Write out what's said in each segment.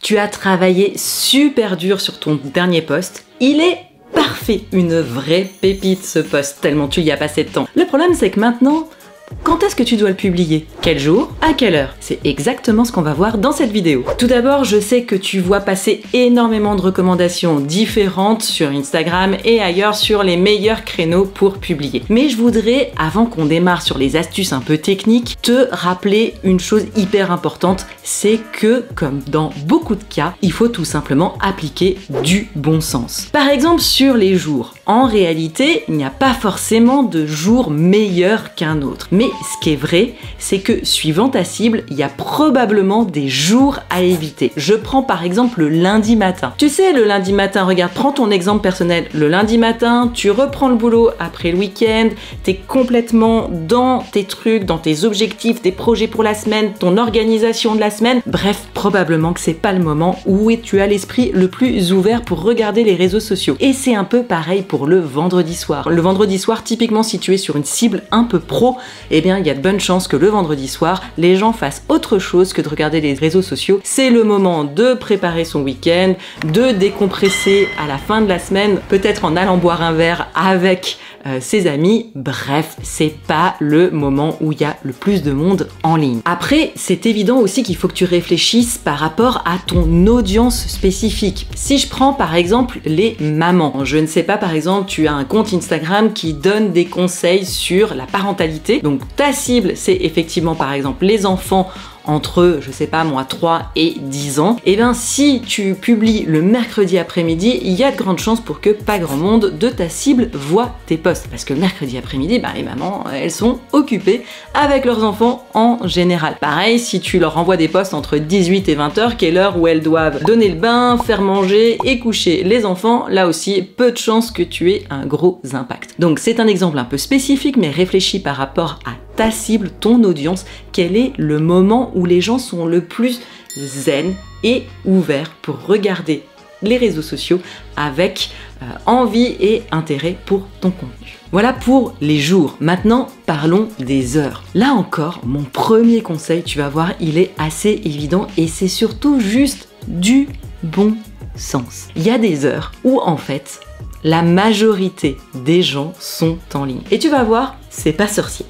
Tu as travaillé super dur sur ton dernier post. Il est parfait, une vraie pépite ce post, tellement tu y as passé de temps. Le problème c'est que maintenant, quand est-ce que tu dois le publier? Quel jour? À quelle heure? C'est exactement ce qu'on va voir dans cette vidéo. Tout d'abord, je sais que tu vois passer énormément de recommandations différentes sur Instagram et ailleurs sur les meilleurs créneaux pour publier. Mais je voudrais, avant qu'on démarre sur les astuces un peu techniques, te rappeler une chose hyper importante, c'est que, comme dans beaucoup de cas, il faut tout simplement appliquer du bon sens. Par exemple, sur les jours, en réalité, il n'y a pas forcément de jour meilleur qu'un autre. Mais ce qui est vrai, c'est que suivant ta cible, il y a probablement des jours à éviter. Je prends par exemple le lundi matin. Tu sais, le lundi matin, regarde, prends ton exemple personnel. Le lundi matin, tu reprends le boulot après le week-end, t'es complètement dans tes trucs, dans tes objectifs, tes projets pour la semaine, ton organisation de la semaine. Bref, probablement que c'est pas le moment où tu as l'esprit le plus ouvert pour regarder les réseaux sociaux. Et c'est un peu pareil pour le vendredi soir. Le vendredi soir, typiquement, si tu es sur une cible un peu pro, eh bien, il y a de bonnes chances que le vendredi soir, les gens fassent autre chose que de regarder les réseaux sociaux. C'est le moment de préparer son week-end, de décompresser à la fin de la semaine, peut-être en allant boire un verre avec ses amis. Bref, c'est pas le moment où il y a le plus de monde en ligne. Après, c'est évident aussi qu'il faut que tu réfléchisses par rapport à ton audience spécifique. Si je prends par exemple les mamans, je ne sais pas, par exemple, tu as un compte Instagram qui donne des conseils sur la parentalité. Donc ta cible, c'est effectivement par exemple les enfants entre, je sais pas moi, 3 et 10 ans, et bien si tu publies le mercredi après-midi, il y a de grandes chances pour que pas grand monde de ta cible voit tes posts. Parce que le mercredi après-midi, les mamans, elles sont occupées avec leurs enfants en général. Pareil, si tu leur envoies des posts entre 18 et 20 heures, qui est l'heure où elles doivent donner le bain, faire manger et coucher les enfants, là aussi, peu de chances que tu aies un gros impact. Donc c'est un exemple un peu spécifique, mais réfléchis par rapport à ta cible, ton audience, quel est le moment où les gens sont le plus zen et ouverts pour regarder les réseaux sociaux avec envie et intérêt pour ton contenu. Voilà pour les jours. Maintenant, parlons des heures. Là encore, mon premier conseil, tu vas voir, il est assez évident et c'est surtout juste du bon sens. Il y a des heures où en fait, la majorité des gens sont en ligne. Et tu vas voir, c'est pas sorcier.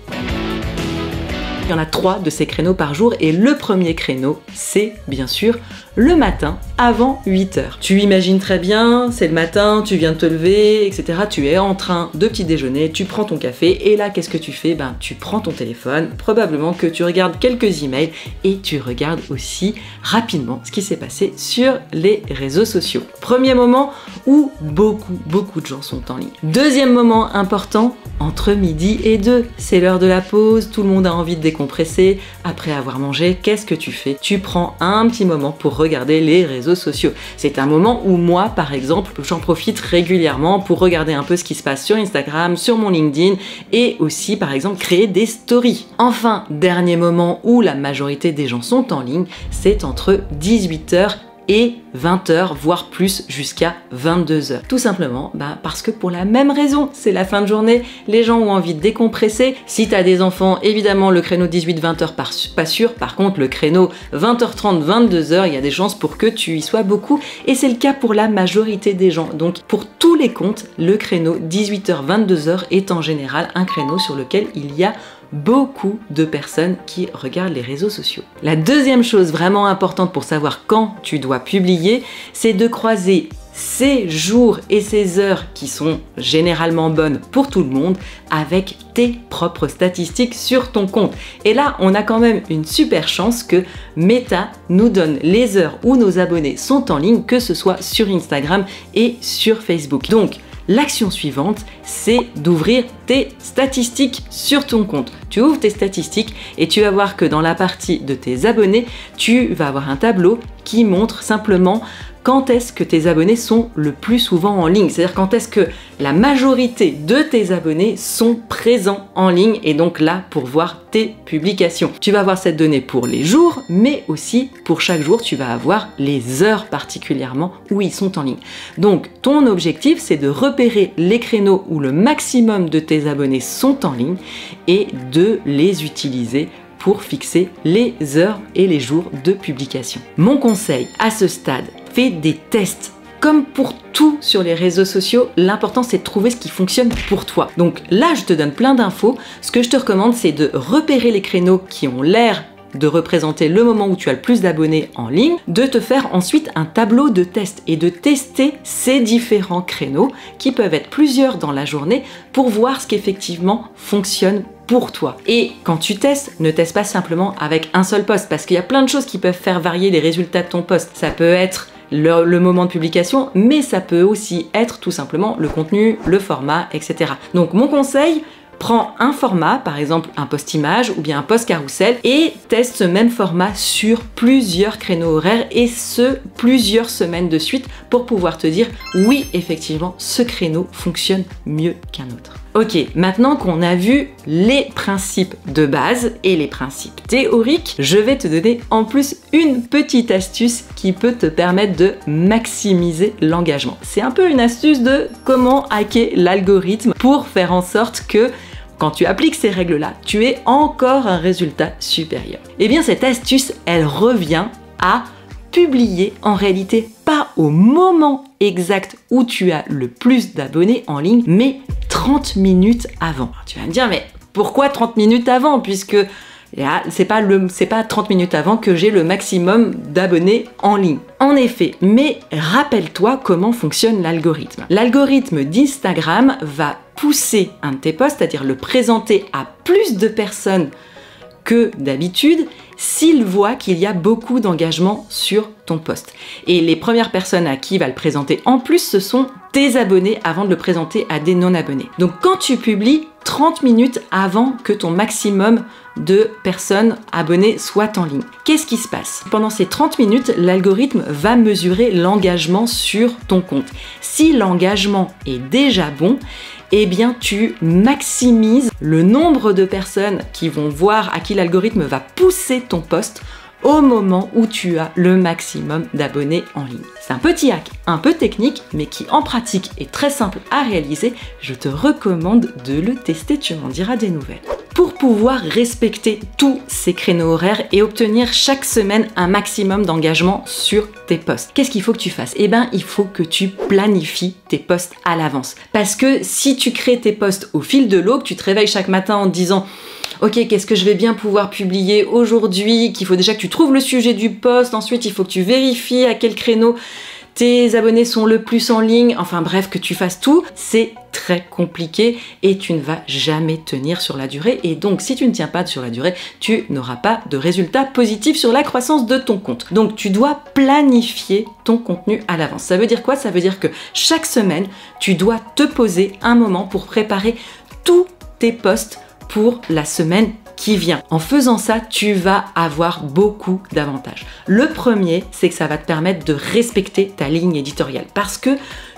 Il y en a 3 de ces créneaux par jour et le premier créneau, c'est bien sûr le matin avant 8 heures. Tu imagines très bien, c'est le matin, tu viens de te lever, etc. Tu es en train de petit déjeuner, tu prends ton café et là, qu'est-ce que tu fais? Tu prends ton téléphone, probablement que tu regardes quelques emails et tu regardes aussi rapidement ce qui s'est passé sur les réseaux sociaux. Premier moment où beaucoup de gens sont en ligne. Deuxième moment important, entre midi et 2. C'est l'heure de la pause, tout le monde a envie de décompresser. Après avoir mangé, qu'est-ce que tu fais? Tu prends un petit moment pour regarder les réseaux sociaux. C'est un moment où moi, par exemple, j'en profite régulièrement pour regarder un peu ce qui se passe sur Instagram, sur mon LinkedIn et aussi, par exemple, créer des stories. Enfin, dernier moment où la majorité des gens sont en ligne, c'est entre 18h et 20h, voire plus jusqu'à 22h. Tout simplement parce que pour la même raison, c'est la fin de journée, les gens ont envie de décompresser. Si tu as des enfants, évidemment le créneau 18-20h pas sûr, par contre le créneau 20h30, 22h, il y a des chances pour que tu y sois beaucoup et c'est le cas pour la majorité des gens. Donc pour tous les comptes, le créneau 18h-22h est en général un créneau sur lequel il y a beaucoup de personnes qui regardent les réseaux sociaux. La deuxième chose vraiment importante pour savoir quand tu dois publier, c'est de croiser ces jours et ces heures qui sont généralement bonnes pour tout le monde avec tes propres statistiques sur ton compte. Et là, on a quand même une super chance que Meta nous donne les heures où nos abonnés sont en ligne, que ce soit sur Instagram et sur Facebook. Donc, l'action suivante, c'est d'ouvrir tes statistiques sur ton compte. Tu ouvres tes statistiques et tu vas voir que dans la partie de tes abonnés, tu vas avoir un tableau qui montre simplement quand est-ce que tes abonnés sont le plus souvent en ligne. C'est-à-dire quand est-ce que la majorité de tes abonnés sont présents en ligne et donc là pour voir tes publications. Tu vas avoir cette donnée pour les jours, mais aussi pour chaque jour, tu vas avoir les heures particulièrement où ils sont en ligne. Donc ton objectif, c'est de repérer les créneaux où le maximum de tes abonnés sont en ligne et de les utiliser pour fixer les heures et les jours de publication. Mon conseil à ce stade, fais des tests. Comme pour tout sur les réseaux sociaux, l'important c'est de trouver ce qui fonctionne pour toi. Donc là, je te donne plein d'infos. Ce que je te recommande, c'est de repérer les créneaux qui ont l'air de représenter le moment où tu as le plus d'abonnés en ligne, de te faire ensuite un tableau de test et de tester ces différents créneaux qui peuvent être plusieurs dans la journée pour voir ce qui effectivement fonctionne pour toi. Et quand tu testes, ne teste pas simplement avec un seul post parce qu'il y a plein de choses qui peuvent faire varier les résultats de ton post. Ça peut être le moment de publication, mais ça peut aussi être tout simplement le contenu, le format, etc. Donc mon conseil, prends un format, par exemple un post image ou bien un post carrousel et teste ce même format sur plusieurs créneaux horaires et ce, plusieurs semaines de suite pour pouvoir te dire oui, effectivement, ce créneau fonctionne mieux qu'un autre. Ok, maintenant qu'on a vu les principes de base et les principes théoriques, je vais te donner en plus une petite astuce qui peut te permettre de maximiser l'engagement. C'est un peu une astuce de comment hacker l'algorithme pour faire en sorte que quand tu appliques ces règles-là, tu aies encore un résultat supérieur. Eh bien, cette astuce, elle revient à publier en réalité pas au moment exact où tu as le plus d'abonnés en ligne, mais 30 minutes avant. Tu vas me dire, mais pourquoi 30 minutes avant? Puisque c'est pas 30 minutes avant que j'ai le maximum d'abonnés en ligne. En effet, mais rappelle-toi comment fonctionne l'algorithme. L'algorithme d'Instagram va pousser un de tes posts, c'est-à-dire le présenter à plus de personnes que d'habitude s'il voit qu'il y a beaucoup d'engagement sur ton post. Et les premières personnes à qui il va le présenter en plus, ce sont tes abonnés avant de le présenter à des non-abonnés. Donc quand tu publies 30 minutes avant que ton maximum de personnes abonnées soient en ligne, qu'est-ce qui se passe? Pendant ces 30 minutes, l'algorithme va mesurer l'engagement sur ton compte. Si l'engagement est déjà bon, eh bien tu maximises le nombre de personnes qui vont voir, à qui l'algorithme va pousser ton post au moment où tu as le maximum d'abonnés en ligne. C'est un petit hack, un peu technique, mais qui en pratique est très simple à réaliser. Je te recommande de le tester, tu m'en diras des nouvelles. Pour pouvoir respecter tous ces créneaux horaires et obtenir chaque semaine un maximum d'engagement sur tes posts, qu'est-ce qu'il faut que tu fasses? Eh bien, il faut que tu planifies tes posts à l'avance. Parce que si tu crées tes posts au fil de l'eau, que tu te réveilles chaque matin en te disant ok, qu'est-ce que je vais bien pouvoir publier aujourd'hui, qu'il faut déjà que tu trouves le sujet du post, ensuite il faut que tu vérifies à quel créneau tes abonnés sont le plus en ligne, enfin bref, que tu fasses tout, c'est très compliqué et tu ne vas jamais tenir sur la durée. Et donc, si tu ne tiens pas sur la durée, tu n'auras pas de résultats positifs sur la croissance de ton compte. Donc, tu dois planifier ton contenu à l'avance. Ça veut dire quoi? Ça veut dire que chaque semaine, tu dois te poser un moment pour préparer tous tes posts pour la semaine qui vient. En faisant ça, tu vas avoir beaucoup d'avantages. Le premier, c'est que ça va te permettre de respecter ta ligne éditoriale parce que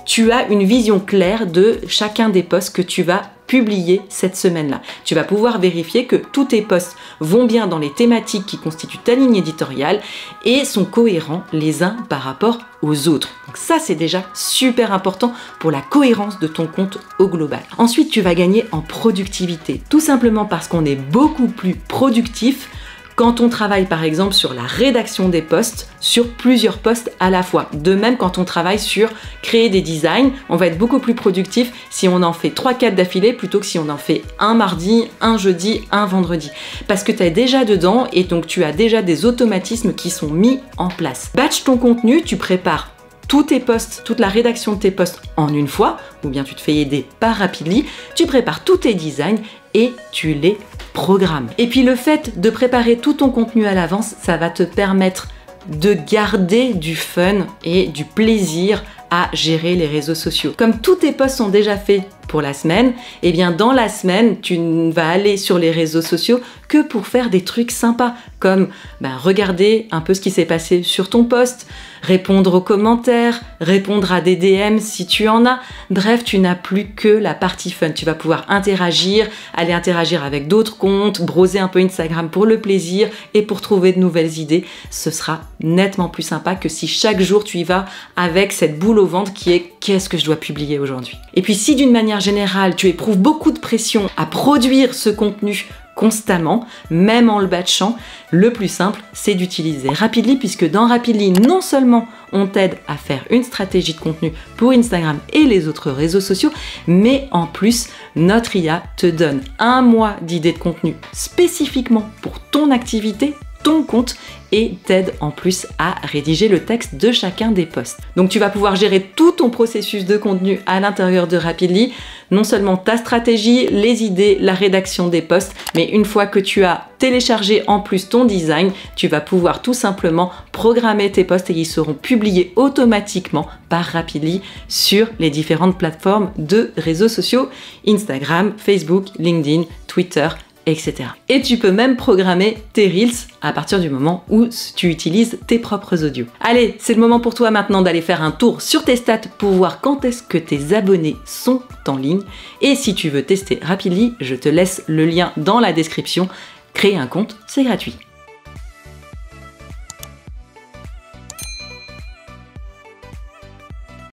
tu as une vision claire de chacun des posts que tu vas publier cette semaine-là. Tu vas pouvoir vérifier que tous tes posts vont bien dans les thématiques qui constituent ta ligne éditoriale et sont cohérents les uns par rapport aux autres. Donc ça, c'est déjà super important pour la cohérence de ton compte au global. Ensuite, tu vas gagner en productivité, tout simplement parce qu'on est beaucoup plus productif quand on travaille par exemple sur la rédaction des posts, sur plusieurs posts à la fois. De même, quand on travaille sur créer des designs, on va être beaucoup plus productif si on en fait 3-4 d'affilée plutôt que si on en fait un mardi, un jeudi, un vendredi. Parce que tu es déjà dedans et donc tu as déjà des automatismes qui sont mis en place. Batch ton contenu, tu prépares tous tes posts, toute la rédaction de tes posts en une fois, ou bien tu te fais aider par Rapidly, tu prépares tous tes designs et tu les programmes. Et puis le fait de préparer tout ton contenu à l'avance, ça va te permettre de garder du fun et du plaisir à gérer les réseaux sociaux. Comme tous tes posts sont déjà faits pour la semaine, et bien dans la semaine, tu ne vas aller sur les réseaux sociaux que pour faire des trucs sympas, comme regarder un peu ce qui s'est passé sur ton post, répondre aux commentaires, répondre à des DM si tu en as. Bref, tu n'as plus que la partie fun. Tu vas pouvoir interagir, aller interagir avec d'autres comptes, browser un peu Instagram pour le plaisir et pour trouver de nouvelles idées. Ce sera nettement plus sympa que si chaque jour tu y vas avec cette boule au ventre qui est « qu'est-ce que je dois publier aujourd'hui ?» Et puis si d'une manière générale, tu éprouves beaucoup de pression à produire ce contenu constamment, même en le batchant. Le plus simple, c'est d'utiliser Rapidly, puisque dans Rapidly, non seulement on t'aide à faire une stratégie de contenu pour Instagram et les autres réseaux sociaux, mais en plus, notre IA te donne 1 mois d'idées de contenu spécifiquement pour ton activité, ton compte, et t'aide en plus à rédiger le texte de chacun des posts. Donc tu vas pouvoir gérer tout ton processus de contenu à l'intérieur de Rapidly, non seulement ta stratégie, les idées, la rédaction des posts, mais une fois que tu as téléchargé en plus ton design, tu vas pouvoir tout simplement programmer tes posts et ils seront publiés automatiquement par Rapidly sur les différentes plateformes de réseaux sociaux, Instagram, Facebook, LinkedIn, Twitter, etc. Et tu peux même programmer tes Reels à partir du moment où tu utilises tes propres audios. Allez, c'est le moment pour toi maintenant d'aller faire un tour sur tes stats pour voir quand est-ce que tes abonnés sont en ligne. Et si tu veux tester Rapidly, je te laisse le lien dans la description. Créer un compte, c'est gratuit.